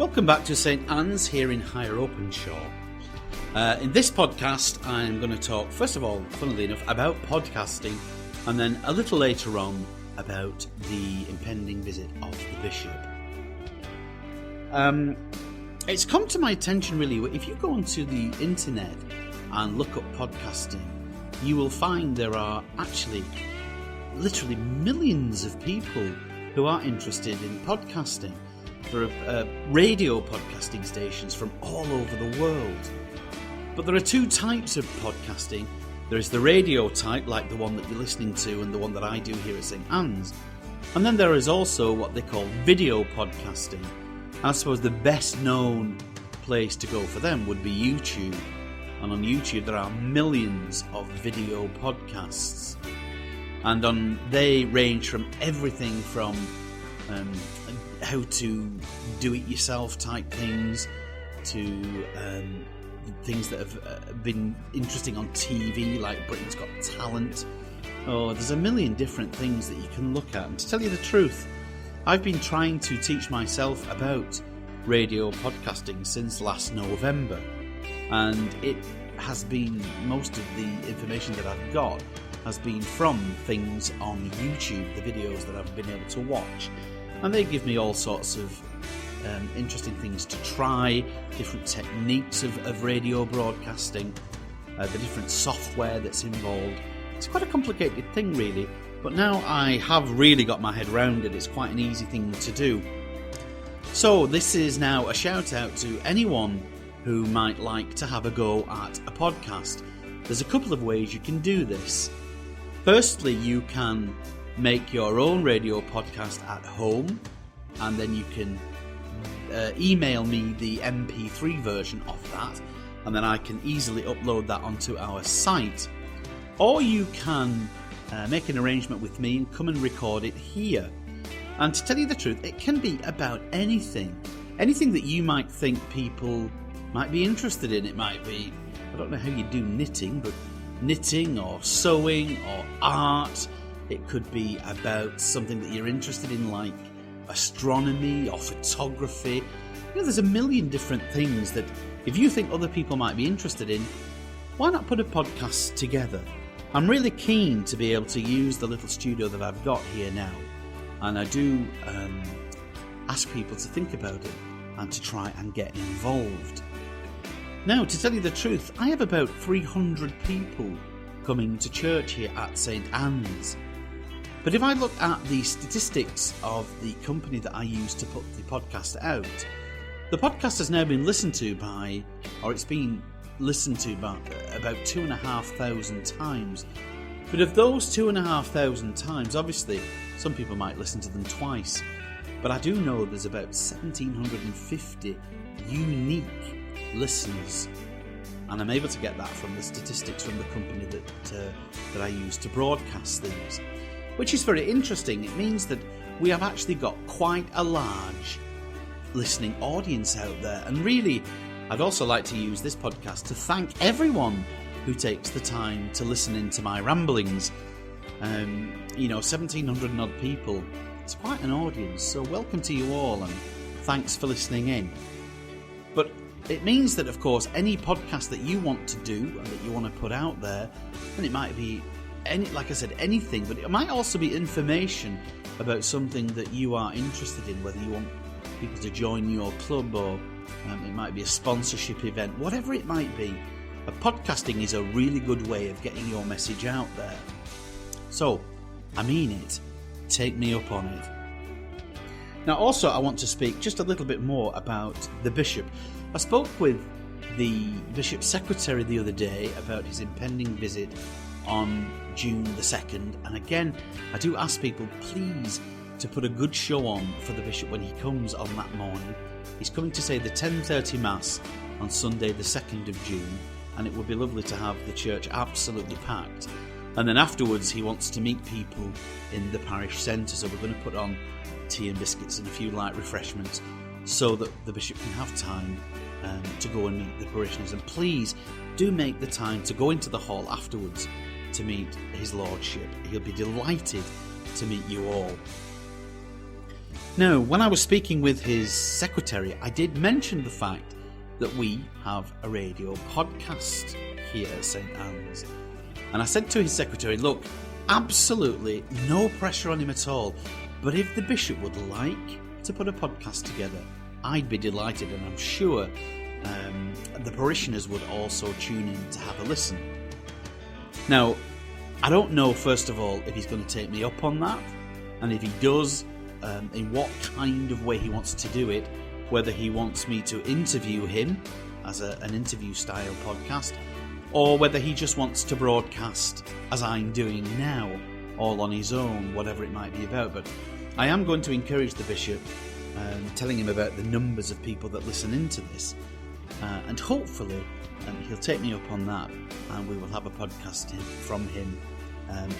Welcome back to St Anne's here in Higher Openshaw. In this podcast, I'm going to talk, first of all, funnily enough, about podcasting, and then a little later on about the impending visit of the Bishop. It's come to my attention really, if you go onto the internet and look up podcasting, you will find there are actually literally millions of people who are interested in podcasting. There are radio podcasting stations from all over the world. But there are two types of podcasting. There is the radio type, like the one that you're listening to and the one that I do here at St Anne's. And then there is also what they call video podcasting. I suppose the best known place to go for them would be YouTube. And on YouTube there are millions of video podcasts. And they range from everything from how to do-it-yourself type things to things that have been interesting on TV, like Britain's Got Talent. Oh, there's a million different things that you can look at. And to tell you the truth, I've been trying to teach myself about radio podcasting since last November. And it has been, most of the information that I've got has been from things on YouTube, the videos that I've been able to watch. And they give me all sorts of interesting things to try, different techniques of radio broadcasting, the different software that's involved. It's quite a complicated thing really, but now I have really got my head around it. It's quite an easy thing to do. So this is now a shout out to anyone who might like to have a go at a podcast. There's a couple of ways you can do this. Firstly, you can make your own radio podcast at home, and then you can email me the MP3 version of that, and then I can easily upload that onto our site. Or you can make an arrangement with me and come and record it here. And to tell you the truth, it can be about anything that you might think people might be interested in. It might be, I don't know how you do knitting, but knitting or sewing or art. It could be about something that you're interested in, like astronomy or photography. You know, there's a million different things that if you think other people might be interested in, why not put a podcast together? I'm really keen to be able to use the little studio that I've got here now. And I do ask people to think about it and to try and get involved. Now, to tell you the truth, I have about 300 people coming to church here at St Anne's. But if I look at the statistics of the company that I use to put the podcast out, the podcast has now been listened to by about 2,500 times. But of those 2,500 times, obviously, some people might listen to them twice. But I do know there's about 1,750 unique listeners. And I'm able to get that from the statistics from the company that I use to broadcast things. Which is very interesting. It means that we have actually got quite a large listening audience out there. And really, I'd also like to use this podcast to thank everyone who takes the time to listen into my ramblings. 1,700 and odd people. It's quite an audience. So welcome to you all and thanks for listening in. But it means that, of course, any podcast that you want to do and that you want to put out there, and it might be like I said, anything, but it might also be information about something that you are interested in, whether you want people to join your club or it might be a sponsorship event, whatever it might be. Podcasting is a really good way of getting your message out there. So, I mean it. Take me up on it. Now, also, I want to speak just a little bit more about the Bishop. I spoke with the Bishop's secretary the other day about his impending visit on June the 2nd, and again I do ask people please to put a good show on for the Bishop when he comes on that morning. He's coming to say the 10:30 Mass on Sunday the 2nd of June, and it would be lovely to have the church absolutely packed. And then afterwards he wants to meet people in the parish centre, so we're going to put on tea and biscuits and a few light refreshments so that the Bishop can have time to go and meet the parishioners. And please do make the time to go into the hall afterwards to meet his lordship. He'll be delighted to meet you all. Now, when I was speaking with his secretary, I did mention the fact that we have a radio podcast here at St. Anne's. And I said to his secretary, look, absolutely no pressure on him at all, but if the bishop would like to put a podcast together, I'd be delighted, and I'm sure the parishioners would also tune in to have a listen. Now, I don't know, first of all, if he's going to take me up on that, and if he does, in what kind of way he wants to do it, whether he wants me to interview him as an interview-style podcast, or whether he just wants to broadcast as I'm doing now, all on his own, whatever it might be about. But I am going to encourage the bishop, telling him about the numbers of people that listen into this, and hopefully he'll take me up on that, and we will have a podcast from him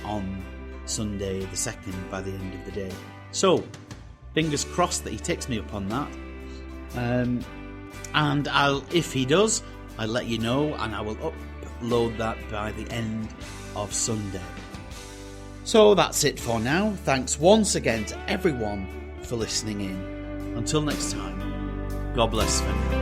on Sunday the 2nd by the end of the day. So, fingers crossed that he takes me up on that. And if he does, I'll let you know, and I will upload that by the end of Sunday. So that's it for now. Thanks once again to everyone for listening in. Until next time, God bless for now.